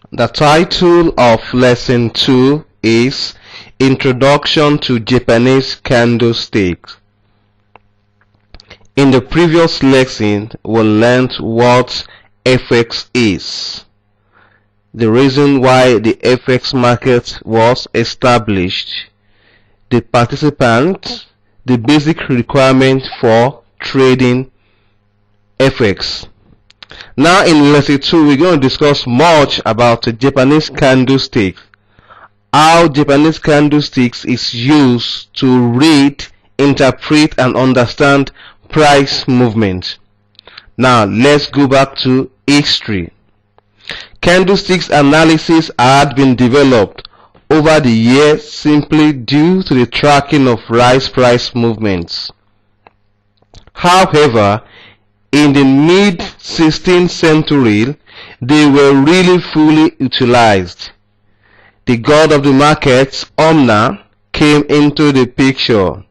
The title of Lesson 2 is Introduction to Japanese Candlesticks. In the previous lesson, we learned what FX is, the reason why the FX market was established, the participants, the basic requirement for trading FX. Now in lesson 2, we're going to discuss much about the Japanese candlestick, how Japanese candlesticks is used to read, interpret and understand price movement. Now let's go back to history. Candlesticks analysis had been developed over the years simply due to the tracking of price movements. However, in the mid-16th century, they were really fully utilized. The god of the markets, Omna, came into the picture.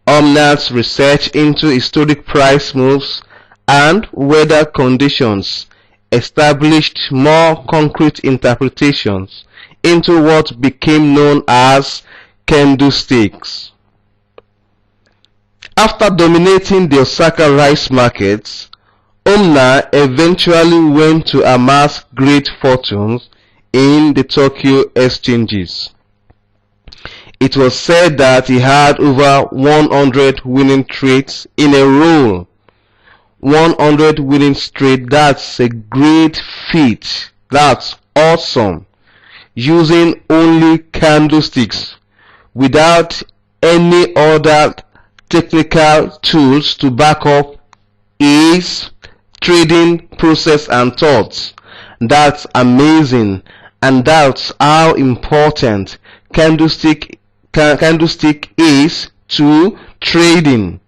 Omna's research into historic price moves and weather conditions established more concrete interpretations into what became known as candlesticks. After dominating the Osaka rice markets, Omna eventually went to amass great fortunes in the Tokyo exchanges. It was said that he had over 100 winning trades in a row. 100 winning trades, that's a great feat. That's awesome. Using only candlesticks, without any other technical tools to back up his trading process and thoughts. That's amazing, and that's how important candlestick is to trading.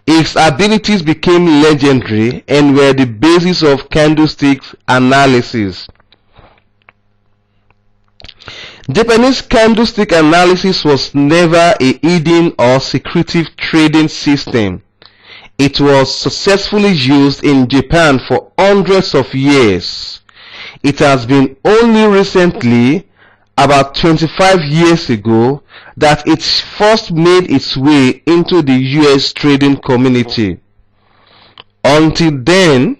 His abilities became legendary and were the basis of candlestick analysis. Japanese candlestick analysis was never a hidden or secretive trading system. It was successfully used in Japan for hundreds of years. It has been only recently, about 25 years ago, that it first made its way into the US trading community. Until then,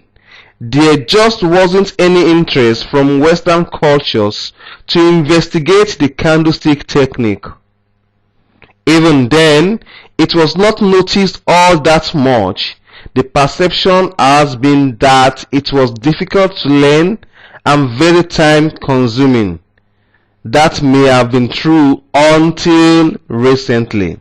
there just wasn't any interest from Western cultures to investigate the candlestick technique. Even then, it was not noticed all that much. The perception has been that it was difficult to learn and very time consuming. That may have been true until recently.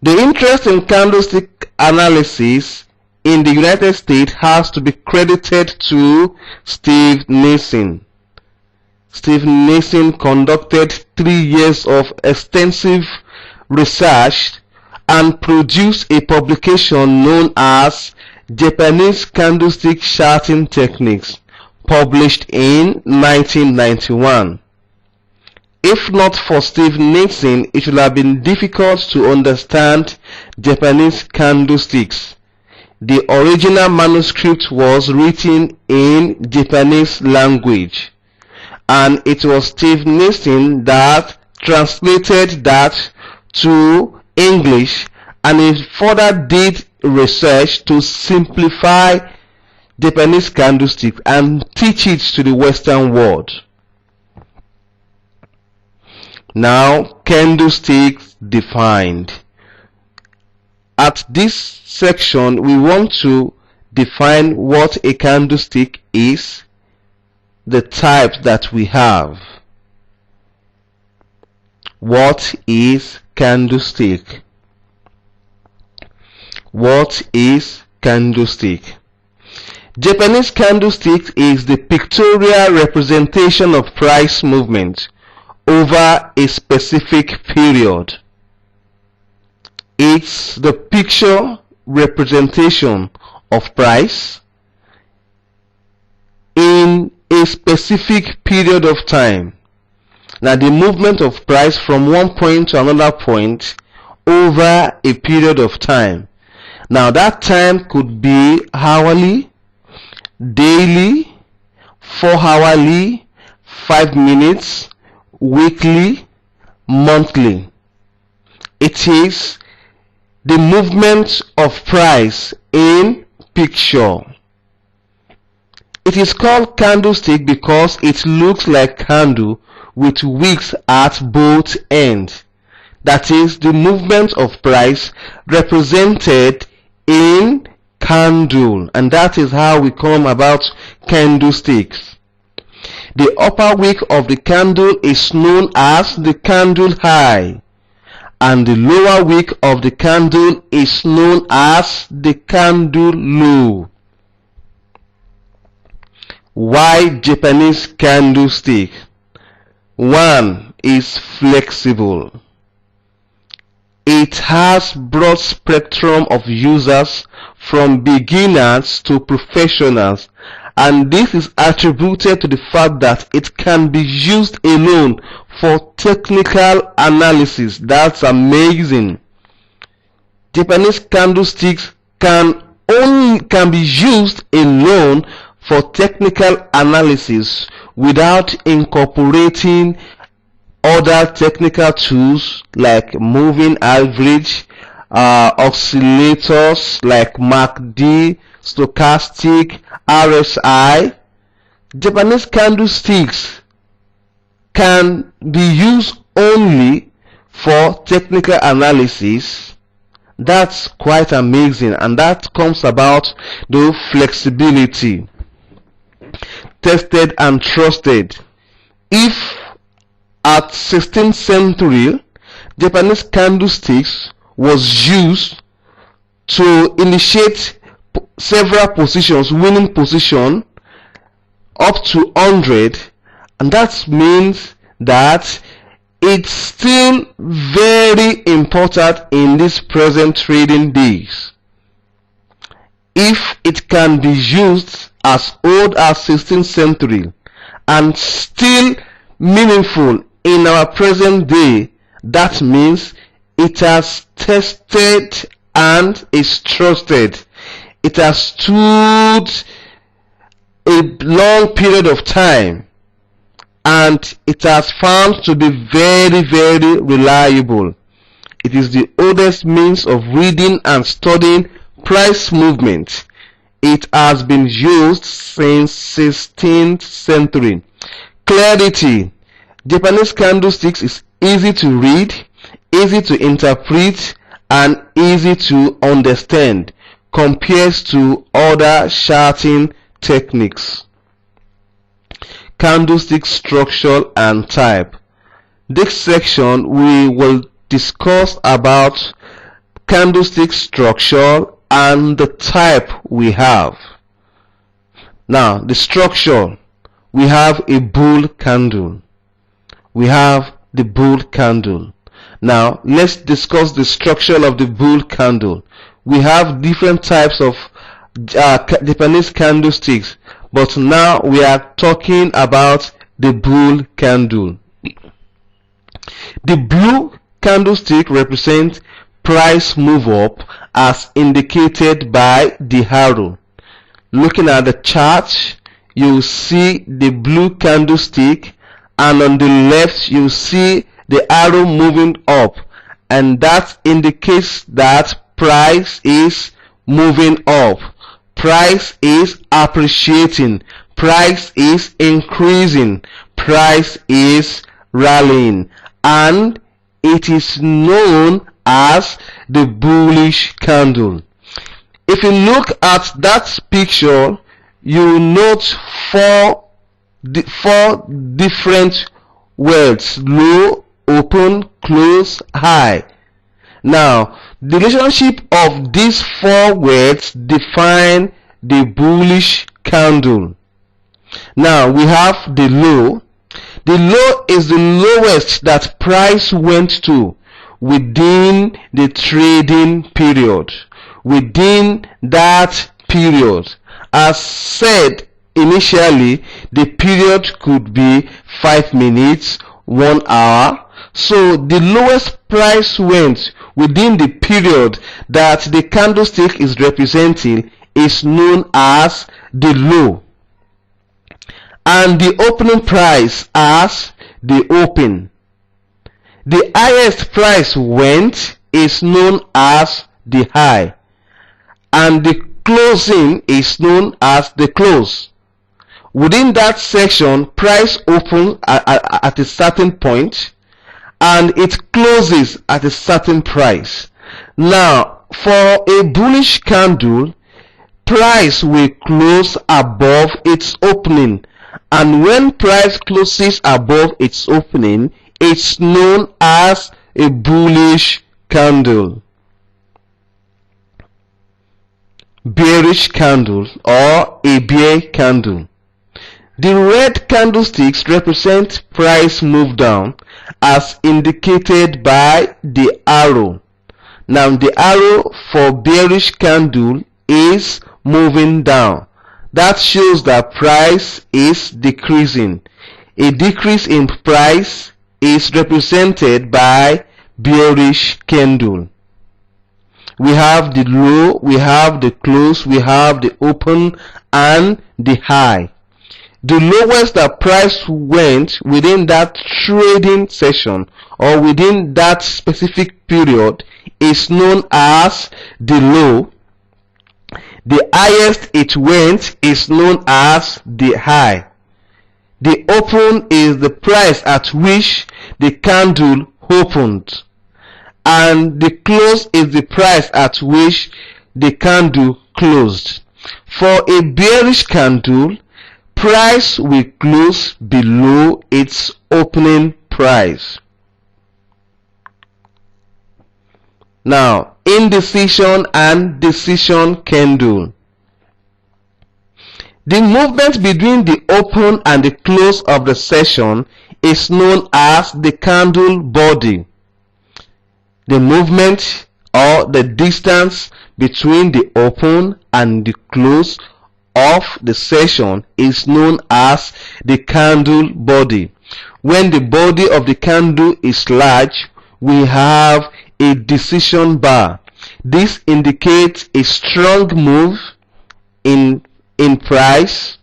The interest in candlestick analysis in the United States has to be credited to Steve Nissen. Steve Nissen conducted 3 years of extensive research and produced a publication known as Japanese Candlestick Charting Techniques, published in 1991. If not for Steve Nissen, it would have been difficult to understand Japanese candlesticks. The original manuscript was written in Japanese language, and it was Steve Nissen that translated that to English, and he further did research to simplify Japanese candlestick and teach it to the Western world. Now, candlesticks defined. At this section, we want to define what a candlestick is, the types that we have. What is candlestick? What is candlestick? Japanese candlestick is the pictorial representation of price movement over a specific period. It's the picture representation of price in a specific period of time. Now, the movement of price from one point to another point over a period of time. Now, that time could be hourly, daily, 4 hourly, 5 minutes, weekly, monthly. It is the movement of price in picture. It is called candlestick because it looks like candle with wicks at both ends. That is the movement of price represented in candle, and that is how we come about candlesticks. The upper wick of the candle is known as the candle high, and the lower wick of the candle is known as the candle low. Why Japanese candlestick? 1 is flexible. It has broad spectrum of users from beginners to professionals, and this is attributed to the fact that it can be used alone for technical analysis. That's amazing. Japanese candlesticks can be used alone for technical analysis without incorporating other technical tools like moving average, oscillators like MACD, stochastic, RSI. Japanese candlesticks can be used only for technical analysis. That's quite amazing, and that comes about the flexibility. Tested and trusted. If at 16th century Japanese candlesticks was used to initiate several positions, winning position up to 100, and that means that it's still very important in these present trading days. If it can be used as old as 16th century and still meaningful in our present day, that means it has tested and is trusted. It has stood a long period of time, and it has found to be very, very reliable. It is the oldest means of reading and studying price movement. It has been used since 16th century. Clarity. Japanese candlesticks is easy to read, easy to interpret, and easy to understand compared to other charting techniques. Candlestick structure and type. This section we will discuss about candlestick structure and the type we have. Now, the structure. We have a bull candle. We have the bull candle. Now, let's discuss the structure of the bull candle. We have different types of Japanese candlesticks, but now we are talking about the bull candle. The blue candlestick represents price move up as indicated by the arrow. Looking at the chart, you see the blue candlestick, and on the left you see the arrow moving up, and that indicates that price is moving up, price is appreciating, price is increasing, price is rallying, and it is known as the bullish candle. If you look at that picture, you will note four different words: low, open, close, high. Now, the relationship of these 4 words define the bullish candle. Now, we have the low. The low is the lowest that price went to within the trading period. Within that period, as said initially, the period could be 5 minutes, 1 hour. So the lowest price went within the period that the candlestick is representing is known as the low. and the opening price as the open. The highest price went is known as the high, and the closing is known as the close. Within that section, price opens at a certain point and it closes at a certain price. Now, for a bullish candle, price will close above its opening, and when price closes above its opening, it's known as a bullish candle. Bearish candle or a bear candle. The red candlesticks represent price move down as indicated by the arrow. Now the arrow for bearish candle is moving down. That shows that price is decreasing. A decrease in price is represented by bearish candle. We have the low, we have the close, we have the open and the high. The lowest that price went within that trading session or within that specific period is known as the low. The highest it went is known as the high. The open is the price at which the candle opened, and the close is the price at which the candle closed. For a bearish candle, price will close below its opening price. Now, indecision and decision candle. The movement between the open and the close of the session is known as the candle body. The movement or the distance between the open and the close of the session is known as the candle body. When the body of the candle is large, we have a decision bar. This indicates a strong move in price,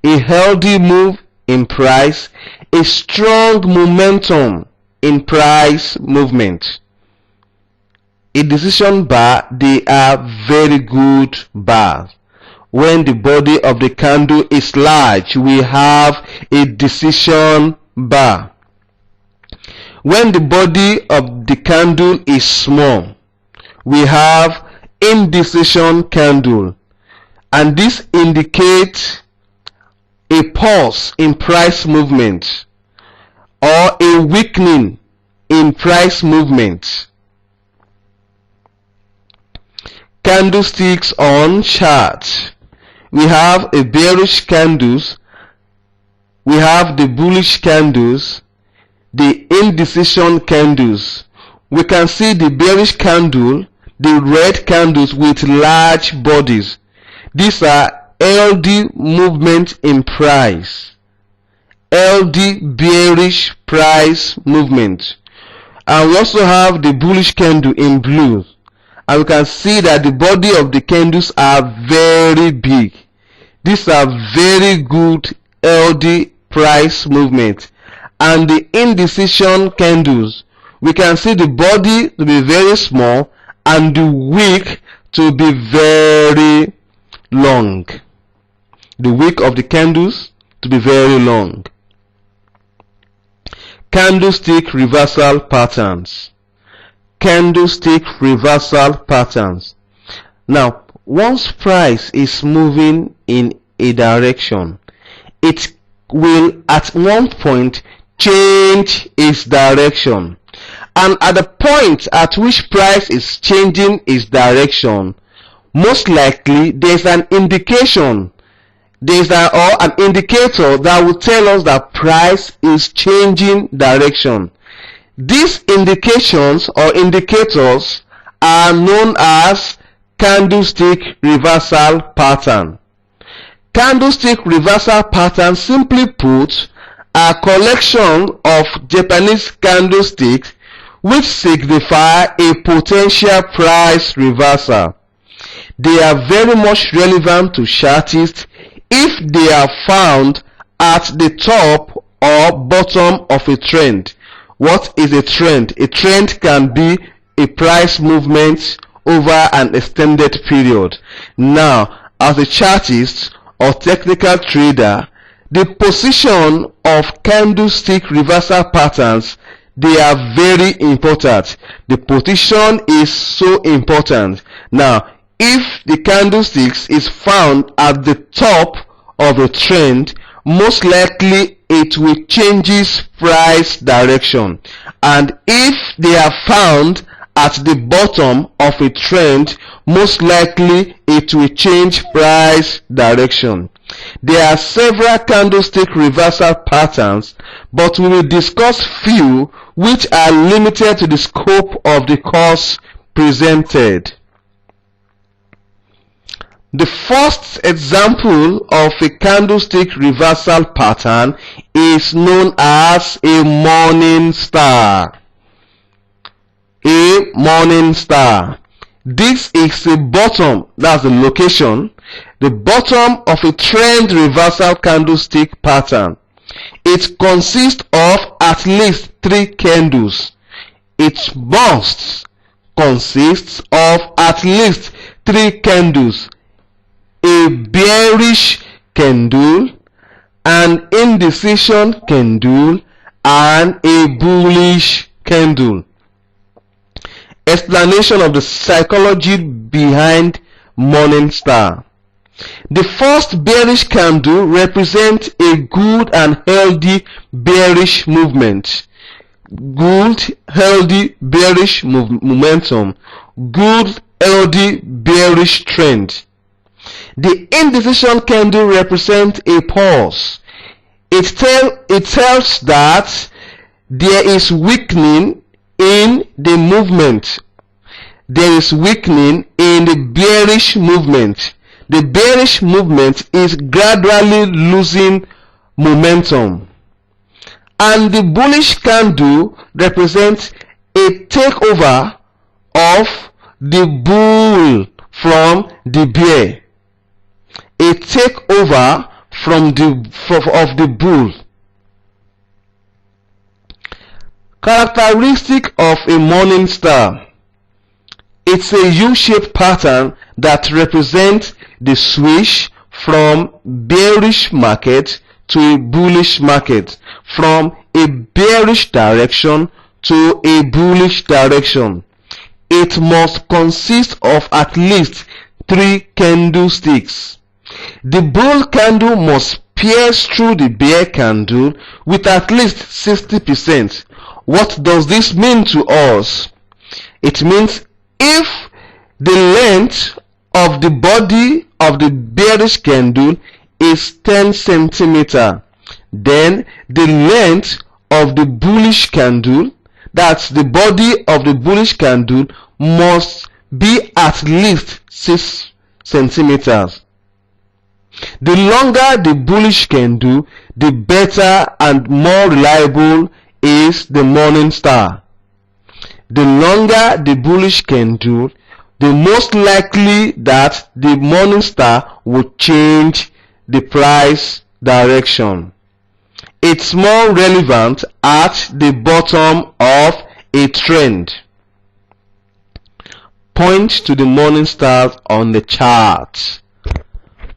a healthy move in price, a strong momentum in price movement. A decision bar, they are very good bars. When the body of the candle is large, we have a decision bar. When the body of the candle is small, we have indecision candle, and this indicates a pause in price movement or a weakening in price movement. Candlesticks on chart. We have a bearish candles, we have the bullish candles, the indecision candles. We can see the bearish candle, the red candles with large bodies. These are LD movement in price, LD bearish price movement. And we also have the bullish candle in blue, and we can see that the body of the candles are very big. These are very good LD price movement. And the indecision candles, we can see the body to be very small and the wick to be very long. The wick of the candles to be very long. Candlestick reversal patterns. Candlestick reversal patterns. Now, once price is moving in a direction, it will at one point change its direction, and at the point at which price is changing its direction, most likely there's an indication, or an indicator that will tell us that price is changing direction. These indications or indicators are known as candlestick reversal pattern. Candlestick reversal pattern, simply put, are a collection of Japanese candlesticks which signify a potential price reversal. They are very much relevant to chartists if they are found at the top or bottom of a trend. What is a trend? A trend can be a price movement over an extended period. Now, as a chartist or technical trader, the position of candlestick reversal patterns, they are very important. The position is so important. Now, if the candlesticks is found at the top of a trend, most likely it will change price direction. And if they are found at the bottom of a trend, most likely it will change price direction. There are several candlestick reversal patterns, but we will discuss few which are limited to the scope of the course presented. The first example of a candlestick reversal pattern is known as a morning star. A morning star. This is the bottom, that's the location, the bottom of a trend reversal candlestick pattern. It consists of at least 3 candles. It must consist of at least 3 candles. A bearish candle, an indecision candle, and a bullish candle. Explanation of the psychology behind morning star. The first bearish candle represents a good and healthy bearish movement. Good, healthy bearish momentum. Good, healthy bearish trend. The indecision candle represents a pause. It tells that there is weakening in the movement. There is weakening in the bearish movement. The bearish movement is gradually losing momentum. And the bullish candle represents a takeover of the bull from the bear. A takeover of the bull. Characteristic of a morning star. It's a U-shaped pattern that represents the switch from bearish market to a bullish market, from a bearish direction to a bullish direction. It must consist of at least 3 candlesticks. The bull candle must pierce through the bear candle with at least 60%. What does this mean to us? It means if the length of the body of the bearish candle is 10 centimeter, then the length of the bullish candle, that's the body of the bullish candle, must be at least 6 centimeters. The longer the bullish candle, the better and more reliable is the morning star. The longer the bullish candle, the most likely that the morning star will change the price direction. It's more relevant at the bottom of a trend. Point to the morning star on the chart.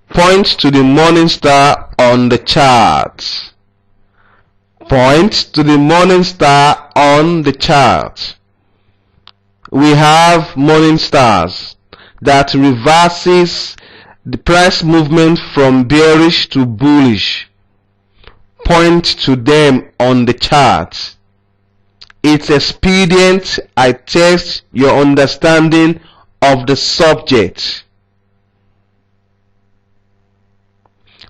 Point to the morning star on the chart. Point to the morning star on the chart. We have morning stars that reverses the price movement from bearish to bullish. Point to them on the chart. It's expedient I test your understanding of the subject.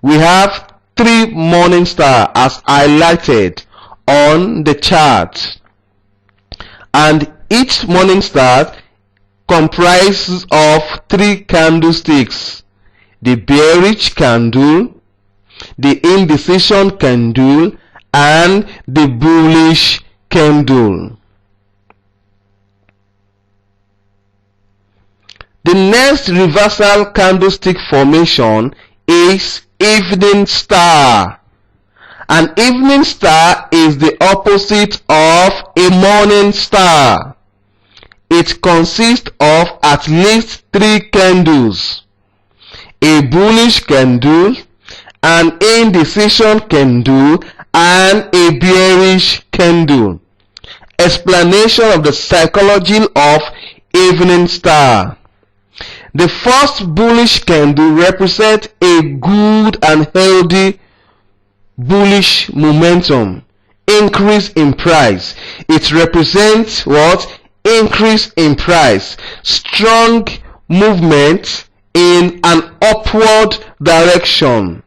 We have 3 morning stars as highlighted on the chart, and each morning star comprises of 3 candlesticks: the bearish candle, the indecision candle, and the bullish candle. The next reversal candlestick formation is evening star. An evening star is the opposite of a morning star. It consists of at least 3 candles: a bullish candle, an indecision candle, and a bearish candle. Explanation of the psychology of evening star. The first bullish candle represents a good and healthy bullish momentum, increase in price. It represents what? Increase in price, strong movement in an upward direction.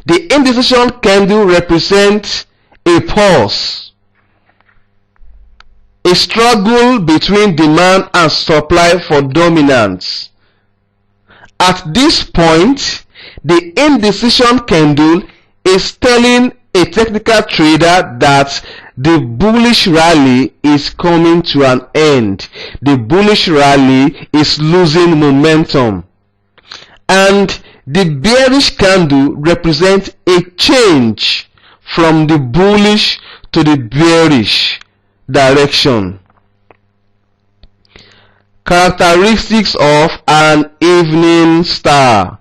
The indecision candle represents a pause, a struggle between demand and supply for dominance. At this point, the indecision candle is telling a technical trader that the bullish rally is coming to an end. The bullish rally is losing momentum. And the bearish candle represents a change from the bullish to the bearish direction. Characteristics of an evening star.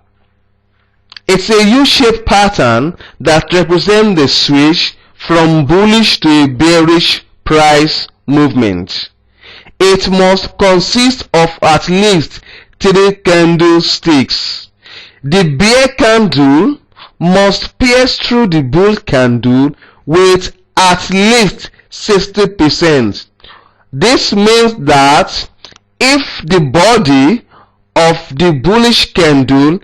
It's a U-shaped pattern that represents the switch from bullish to a bearish price movement. It must consist of at least 3 candlesticks. The bear candle must pierce through the bull candle with at least 60%. This means that if the body of the bullish candle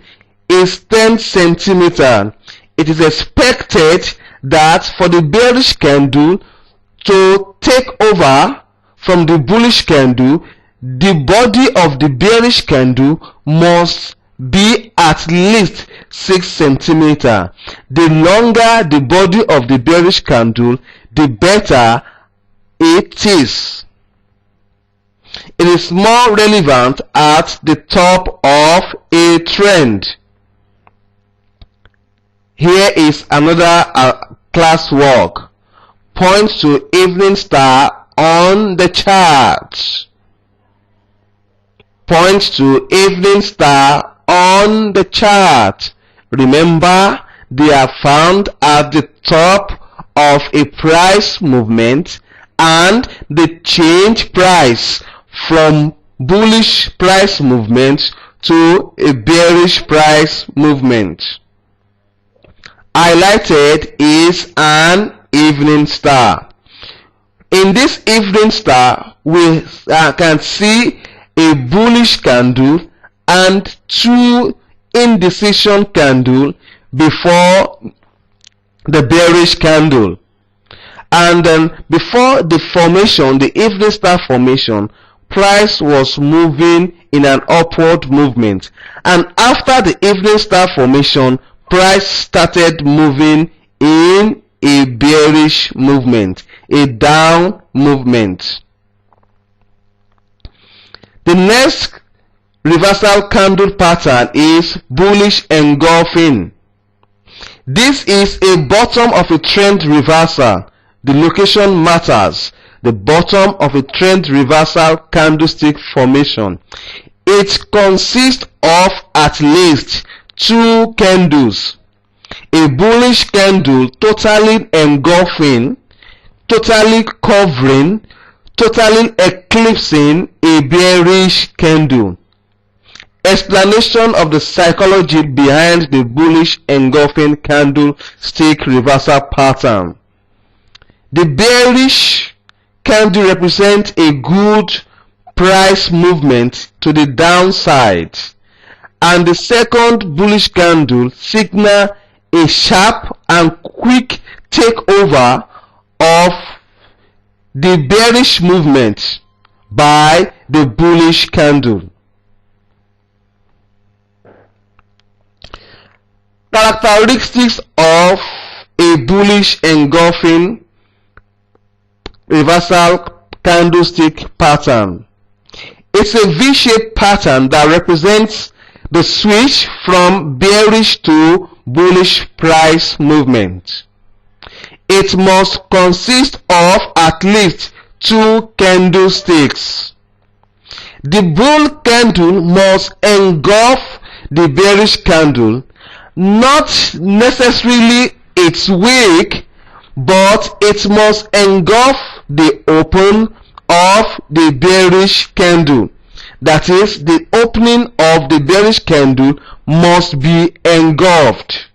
is 10 centimeters, it is expected that for the bearish candle to take over from the bullish candle, the body of the bearish candle must be at least 6 centimeters. The longer the body of the bearish candle, the better it is. It is more relevant at the top of a trend. Here is another classwork. Point to evening star on the chart. Point to evening star on the chart. Remember, they are found at the top of a price movement and they change price from bullish price movement to a bearish price movement. Highlighted is an evening star. In this evening star, we can see a bullish candle and 2 indecision candle before the bearish candle. And then before the formation, the evening star formation, price was moving in an upward movement. And after the evening star formation, price started moving in a bearish movement, a down movement. The next reversal candle pattern is bullish engulfing. This is a bottom of a trend reversal. The location matters. The bottom of a trend reversal candlestick formation. It consists of at least 2 candles. A bullish candle totally engulfing, totally covering, totally eclipsing a bearish candle. Explanation of the psychology behind the bullish engulfing candlestick reversal pattern. The bearish candle represents a good price movement to the downside, and the second bullish candle signals a sharp and quick takeover of the bearish movement by the bullish candle. Characteristics of a bullish engulfing reversal candlestick pattern. It's a V-shaped pattern that represents the switch from bearish to bullish price movement. It must consist of at least 2 candlesticks. The bull candle must engulf the bearish candle, not necessarily its wick, but it must engulf the open of the bearish candle. That is, the opening of the bearish candle must be engulfed.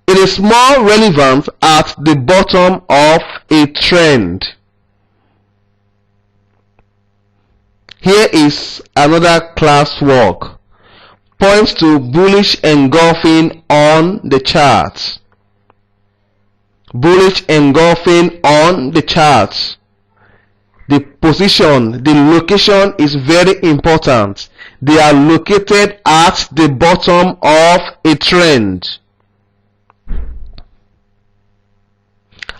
It is more relevant at the bottom of a trend. Here is another class work. Point to bullish engulfing on the chart. Bullish engulfing on the chart. The position, the location is very important. They are located at the bottom of a trend.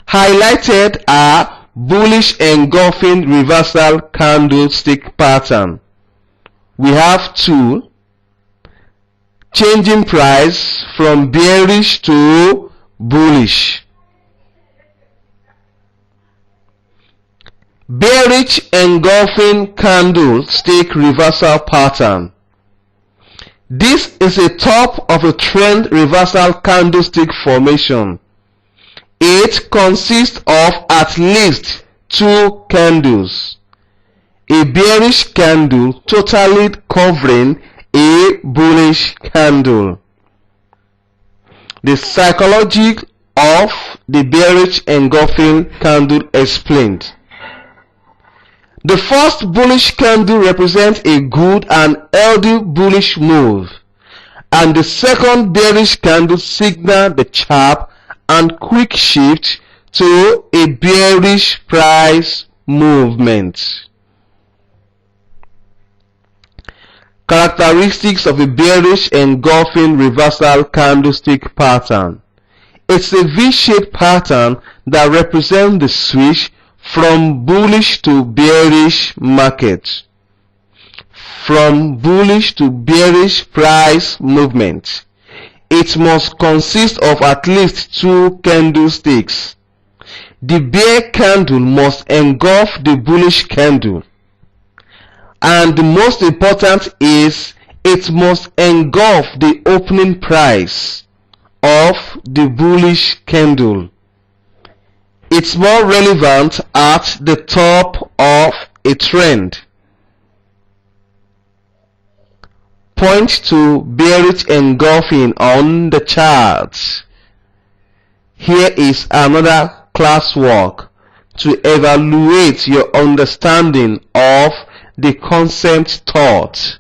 Highlighted are bullish engulfing reversal candlestick pattern. We have 2. Changing price from bearish to bullish. Bearish engulfing candlestick reversal pattern. This is a top of a trend reversal candlestick formation. It consists of at least 2 candles. A bearish candle totally covering a bullish candle. The psychology of the bearish engulfing candle explained. The first bullish candle represents a good and healthy bullish move, and the second bearish candle signals the sharp and quick shift to a bearish price movement. Characteristics of a bearish engulfing reversal candlestick pattern. It's a V-shaped pattern that represents the switch from bullish to bearish market. From bullish to bearish price movement. It must consist of at least 2 candlesticks. The bear candle must engulf the bullish candle. And the most important is, it must engulf the opening price of the bullish candle. It's more relevant at the top of a trend. Point to bearish engulfing on the chart. Here is another classwork to evaluate your understanding of the concept taught.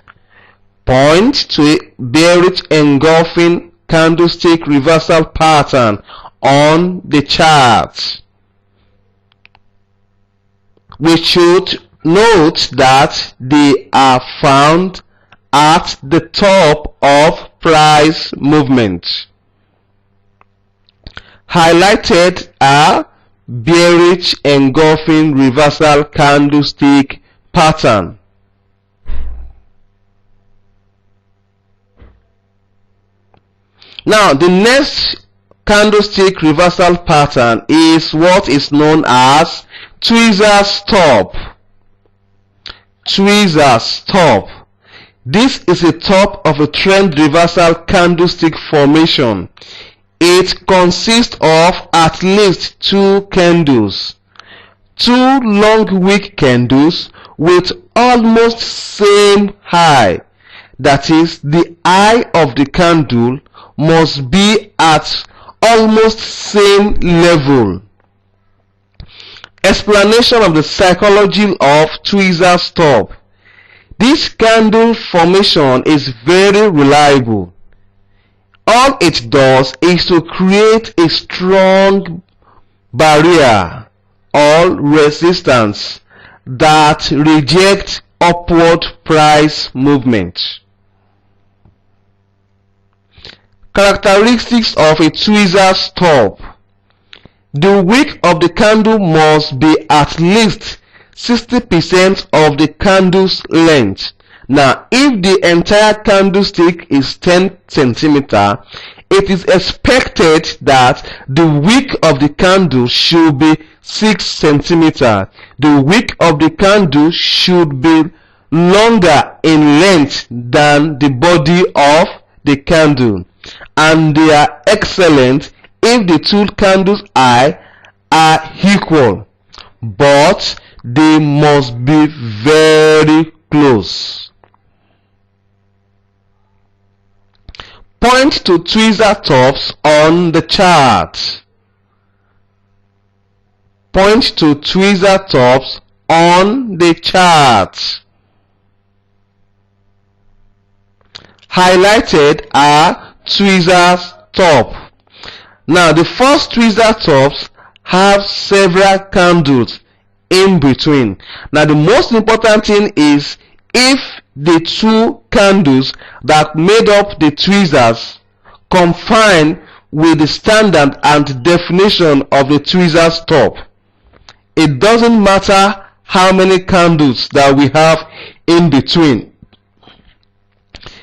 Point to a bearish engulfing candlestick reversal pattern on the chart. We should note that they are found at the top of price movement. Highlighted are bearish engulfing reversal candlestick pattern. Now, the next candlestick reversal pattern is what is known as tweezer's top. Tweezer's top. This is a top of a trend reversal candlestick formation. It consists of at least 2 candles. 2 long wick candles with almost same high. That is, the eye of the candle must be at almost same level. Explanation of the psychology of tweezer's top. This candle formation is very reliable. All it does is to create a strong barrier or resistance that rejects upward price movement. Characteristics of a tweezer's top. The wick of the candle must be at least 60% of the candle's length. Now, if the entire candlestick is 10 centimeter, it is expected that the wick of the candle should be 6 centimeter. The wick of the candle should be longer in length than the body of the candle, and they are excellent if the two candles' eye are equal, but they must be very close. Point to tweezer tops on the chart. Point to tweezer tops on the chart. Highlighted are tweezers top. Now, the first tweezer tops have several candles in between. Now, the most important thing is if the two candles that made up the tweezers confine with the standard and definition of the tweezers top. It doesn't matter how many candles that we have in between.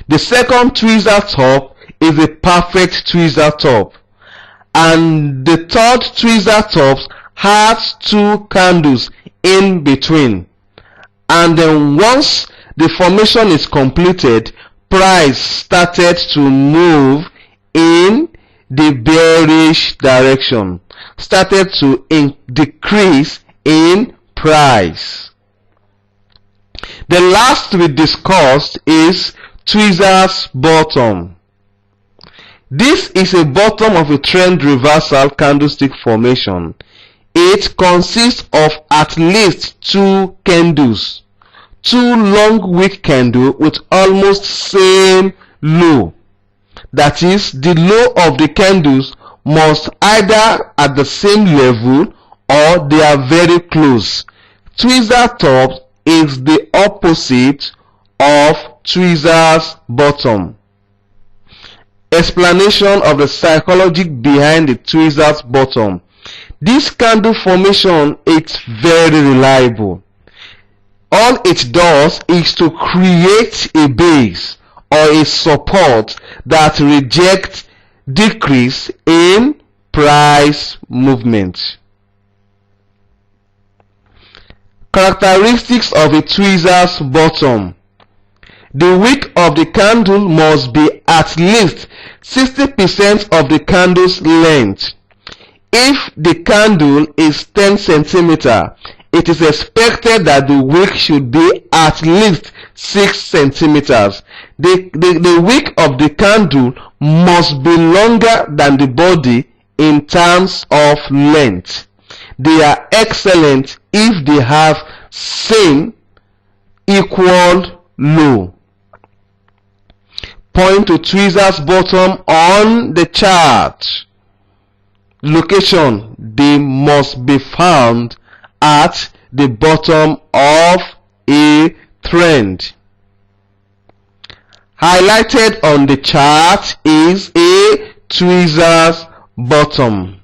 The second tweezer top is a perfect tweezer top, and the third tweezer top has two candles in between. And then once the formation is completed, price started to move in the bearish direction, started to decrease in price. The last we discussed is tweezers bottom. This is a bottom of a trend reversal candlestick formation. It consists of at least two candles, two long wick candles with almost same low. That is, the low of the candles must either at the same level or they are very close. Tweezer top is the opposite of tweezers bottom. Explanation of the psychology behind the tweezers bottom. This candle formation is very reliable. All it does is to create a base or a support that rejects decrease in price movement. Characteristics of a tweezers bottom. The wick of the candle must be at least 60% of the candle's length. If the candle is 10 centimeter, it is expected that the wick should be at least 6 centimeters. The wick of the candle must be longer than the body in terms of length. They are excellent if they have same equal low. Point to tweezers bottom on the chart. Location: they must be found at the bottom of a trend. Highlighted on the chart is a tweezers bottom.